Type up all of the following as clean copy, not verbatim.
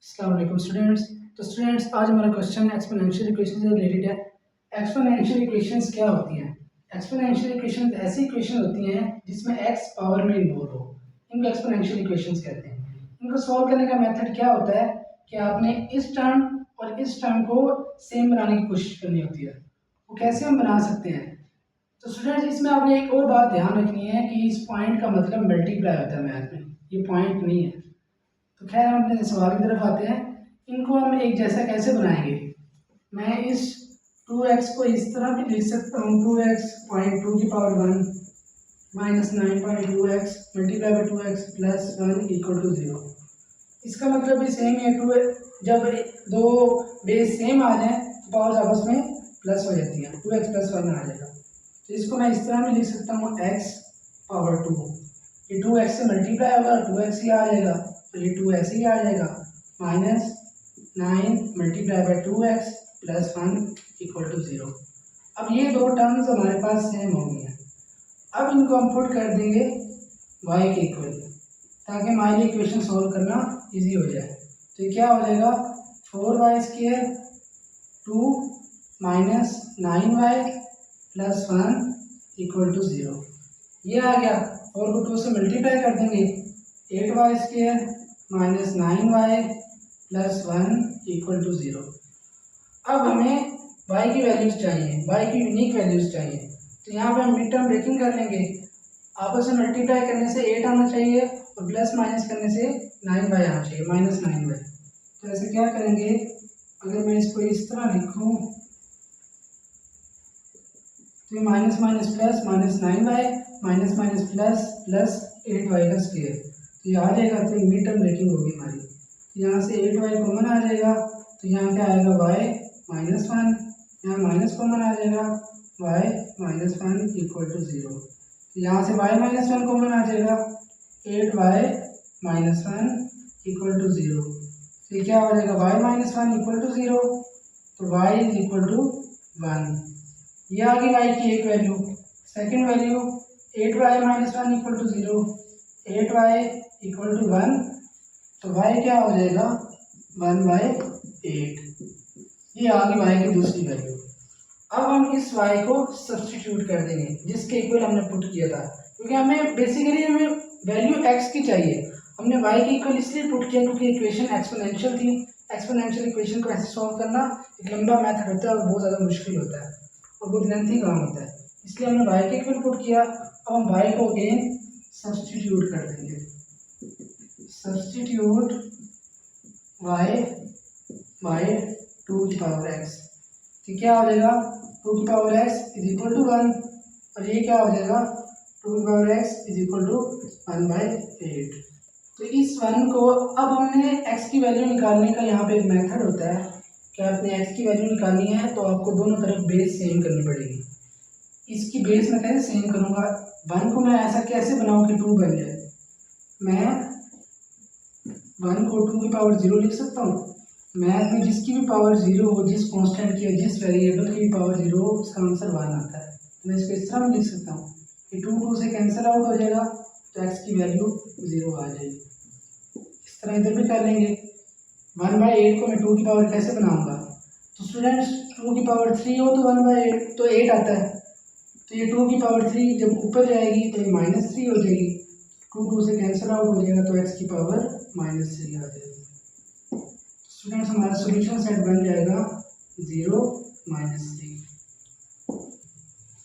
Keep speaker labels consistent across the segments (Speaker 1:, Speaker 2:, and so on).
Speaker 1: अस्सलाम वालेकुम स्टूडेंट्स। तो स्टूडेंट्स आज हमारा क्वेश्चन एक्सपोनेंशियल इक्वेशन से रिलेटेड है। एक्सपोनेंशियल इक्वेशंस क्या होती हैं? एक्सपोनेंशियल इक्वेशन ऐसी इक्वेशन होती हैं जिसमें x पावर में इन्वॉल्व हो, इनको एक्सपोनेंशियल इक्वेशंस कहते हैं। इनको सॉल्व करने का मेथड क्या होता है कि आपने इस टर्म और इस टर्म को सेम बनाने की कोशिश करनी होती है। वो कैसे हम बना सकते हैं? तो स्टूडेंट्स इसमें आपने एक और बात ध्यान रखनी है कि इस पॉइंट का मतलब मल्टीप्लाई होता है मैथ में, ये पॉइंट नहीं है। तो खैर हम अपने सवाल की तरफ आते हैं। इनको हम एक जैसा कैसे बनाएंगे? मैं इस 2x को इस तरह भी लिख सकता हूँ, 2x पॉइंट 2 की power 1 minus 9.2x multiply by 2x plus 1 equal to 0। इसका मतलब भी सेम है। जब दो बेस सेम आ जाए तो पावर्स आपस में प्लस हो जाती हैं, 2x प्लस 1 आ जाएगा। तो इसको मैं इस तरह भी लिख सकता हूँ x पावर 2, ये 2x से मल्टीप्लाई होगा 2x ही आ जाएगा, तो ये 2 ऐसे ही आ जाएगा, minus 9 multiply by 2x plus 1 equal to 0। अब ये दो टर्म्स हमारे पास सेम हो गई हैं। अब इनको हम पुट कर देंगे y के इक्वल, ताकि हमारे इक्वेशन सॉल्व करना इजी हो जाए। तो ये क्या हो जाएगा, 4y² 2 minus 9y plus 1 equal to 0। ये आ गया, 4 को 2 से मल्टीप्लाई कर देंगे, 8y² minus 9y plus 1 equal to 0। अब हमें y की वैल्यूज चाहिए, y की यूनिक वैल्यूज चाहिए। तो यहाँ पे हम मिड टर्म ब्रेकिंग कर लेंगे, आपस में मल्टीप्लाई करने से 8 आना चाहिए और प्लस माइनस करने से 9y आना चाहिए, माइनस 9y। तो ऐसे क्या करेंगे, अगर मैं इसको इस तरह लिखूँ तो ये minus minus plus minus 9y minus minus plus plus 8y का स्क्वायर, तो ये आ जाएगा। तो मिड टर्म ब्रेकिंग होगी हमारी, तो यहाँ से 8y कॉमन आ जाएगा, तो यहाँ क्या आएगा y माइनस 1, यहाँ माइनस कॉमन आ जाएगा, y माइनस 1 इक्वल टू 0। तो यहाँ से y माइनस 1 कॉमन आ जाएगा, 8y माइनस 1 इक्वल टू 0। तो ये क्या हो जाएगा, y माइनस 1 इक्वल टू 0, तो y इज इक्वल टू 1। ये आ गई y की एक value. Second value 8y minus 1 equal to 0, 8y equal to 1, तो y क्या हो जाएगा, 1/8। ये आ गई y की दूसरी वैल्यू। अब हम इस y को सब्सटीट्यूट कर देंगे जिसके इक्वल हमने पुट किया था, क्योंकि हमें बेसिकली वैल्यू x की चाहिए। हमने y की इक्वल इसलिए पुट किया क्योंकि इक्वेशन एक्सपोनेंशियल थी। एक्सपोनेंशियल इक्वेशन को ऐसे सॉल्व करना एक लंबा मेथड होता है और बहुत ज़्यादा मुश्किल होता है और बहुत लेंथी काम होता है, इसलिए हमने y के इक्वल पुट किया। अब हम y को अगेन सब्सटीट्यूट कर देंगे, सब्सटीट्यूट y बाय 2 की पावर x, तो क्या हो जाएगा, 2 की power x is equal to 1, और ये क्या हो जाएगा, 2 की power x is equal to 1/8। तो इस 1 को अब हमने x की वैल्यू निकालने का यहाँ पे एक मेथड होता है कि आपने x की वैल्यू निकालनी है तो आपको दोनों तरफ बेस सेम करनी पड़ेगी। इसकी बेस मैं कैसे सेम करूँगा, 1 को मैं ऐसा कैसे बनाऊँ कि 2 बन जाए। मैं 1 को 2 की पावर 0 लिख सकता हूँ। मैथ में जिसकी भी पावर 0 हो, जिस कांस्टेंट की या जिस वेरिएबल की भी पावर 0 हो, उसका आंसर 1 आता है। तो मैं इसको इस तरह में लिख सकता हूँ कि 2 से कैंसिल आउट हो जाएगा, तो x की वैल्यू 0 आ जाएगी। इस तरह इधर भी कर लेंगे। 1/8 को मैं 2 की पावर कैसे बनाऊंगा, तो स्टूडेंट्स 2 की पावर 3 हो तो 1/8 तो 8 आता है, तो ये 2 की पावर 3 जब ऊपर जाएगी तो ये -3 हो जाएगी, 2 से कैंसिल आउट हो जाएगा, तो x की पावर -3 आ जाएगी। स्टूडेंट्स हमारा सॉल्यूशन सेट बन जाएगा 0 -3।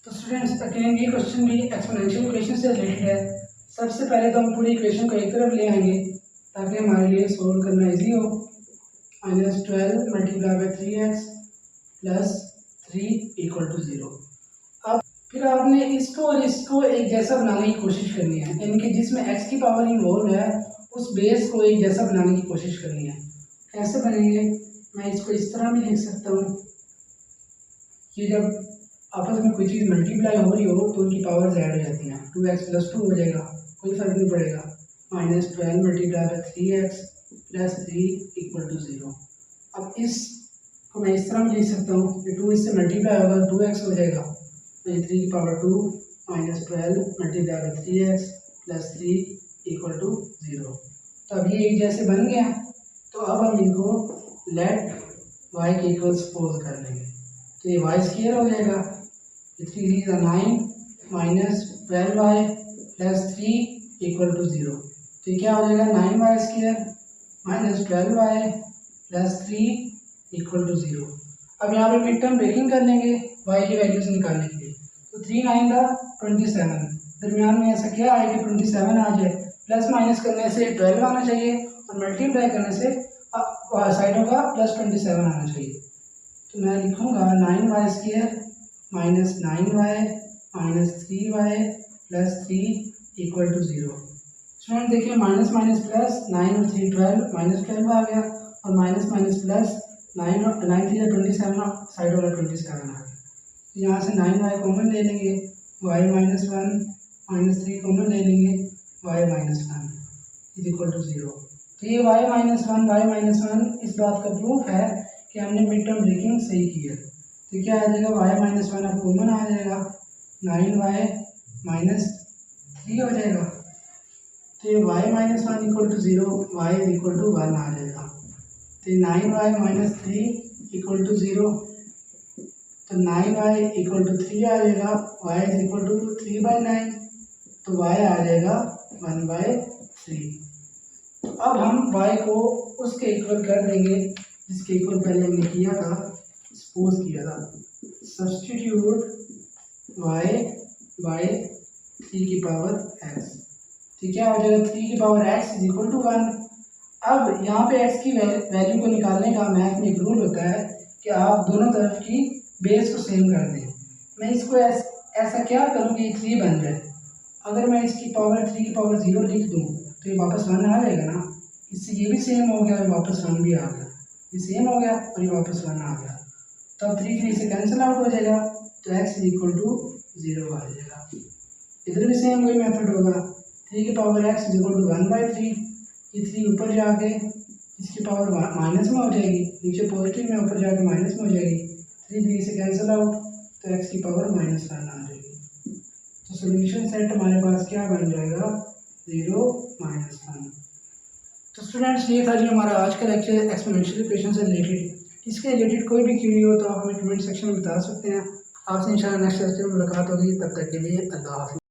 Speaker 1: तो स्टूडेंट्स अगेन ये क्वेश्चन भी एक्सपोनेंशियल इक्वेशन से रिलेटेड है। सबसे पहले तो हम पूरी इक्वेशन को एक तरफ ले आएंगे ताकि हमारे लिए सोल्व करना इजी हो। -12 multiply by 3x plus 3 equal to 0। अब फिर आपने इसको और इसको एक जैसा बनाने की कोशिश करनी है, यानी कि जिसमें x की पावर इन्वॉल्व है उस बेस को एक जैसा बनाने की कोशिश करनी है। कैसे बनेंगे, मैं इसको इस तरह भी लिख सकता हूँ कि जब आपस में कोई चीज़ मल्टीप्लाई हो रही हो तो उनकी पावर्स ऐड हो जाती हैं, 2x प्लस 2 हो जाएगा, कोई फर्क नहीं पड़ेगा। -12 multiply by 3x plus 3 equal to 0। अब इस को मैं इस तरह भी लिख सकता हूँ कि 2 इससे मल्टीप्लाई होगा 2x हो जाएगा, तो ये 3 की power 2 -12 multiply by 3x plus 3 equal to 0। तो अब ये एक जैसे बन गया। तो अब हम इनको लेट वाई के इक्वल सपोज कर लेंगे, तो ये वाई स्क्वायर हो जाएगा, 9 minus 12y plus 3 equal to 0। तो ये क्या हो जाएगा 9y square minus 12y plus 3 equal to 0। अब यहाँ पे मिड टर्म ब्रेकिंग कर लेंगे y की वैल्यूज निकालने के लिए। तो 3 9 था 27, दरमियान में ऐसा क्या है कि 27 आ जाए, प्लस माइनस करने से 12 आना चाहिए और मल्टीप्लाई करने से साइडों का प्लस 27 आना चाहिए। तो मैं लिखूँगा 9y square minus 9y minus 3y plus 3 equal to 0। Student देखिए माइनस माइनस प्लस 9 और 3 12 माइनस 12 आ गया और माइनस माइनस प्लस 9 और 9 3 27 साइड वाला 27 आ गया। तो यहाँ से 9y कॉमन ले लेंगे, y माइनस 1 माइनस 3 कॉमन ले लेंगे, y minus 1 is equal to 0। तो ये y माइनस 1 इस बात का प्रूफ है कि हमने मिड टर्म ब्रेकिंग सही की है। तो क्या आ जाएगा y माइनस 1 अब कॉमन आ जाएगा, 9y माइनस 3 हो जाएगा। तो ये y minus 1 equal to 0, y equal to 1 आ जाएगा। तो 9y माइनस 3 इक्वल टू 0, तो 9y इक्वल टू 3 आ जाएगा, y इज इक्वल टू 3/9, तो y आ जाएगा 1/3। तो अब हम y को उसके इक्वल कर देंगे जिसके इक्वल पहले हमने किया था, सपोज किया था। सब्सटीट्यूट y बाय 3 की पावर x, तो क्या हो जाएगा 3 की power x is equal to 1। अब यहाँ पे x की वैल्यू को निकालने का मैथ में एक रूल होता है कि आप दोनों तरफ की बेस को सेम कर दें। मैं इसको ऐसा क्या करूँ कि 3 बन जाए। अगर मैं इसकी पावर 3 की पावर 0 लिख दूँ तो ये वापस 1 आ जाएगा ना, इससे ये भी सेम हो गया और वापस 1 भी आ गया, ये सेम हो गया और ये वापस 1 आ गया। तो अब 3 3 से कैंसिल आउट हो जाएगा, तो x इज इक्वल टू 0 आ जाएगा। इधर भी सेम वही मेथड होगा, 3 की power x is equal to 1/3, ये 3 ऊपर जाके इसकी पावर माइनस में हो जाएगी, नीचे पॉजिटिव में ऊपर जाके माइनस में हो जाएगी, 3 3 से कैंसिल आउट, तो x की पावर -1 आ जाएगी। तो सोल्यूशन सेट हमारे पास क्या बन जाएगा 0 -1। तो स्टूडेंट्स ये था जी हमारा आज का लेक्चर एक्सपोनेंशियल इक्वेशन से रिलेटेड। इसके रिलेटेड कोई भी क्वेरी हो तो आप हमें कमेंट सेक्शन में बता सकते हैं। आपसे इंशाल्लाह नेक्स्ट लेक्चर में मुलाकात होगी, तब तक के लिए अल्लाह हाफ़िज़।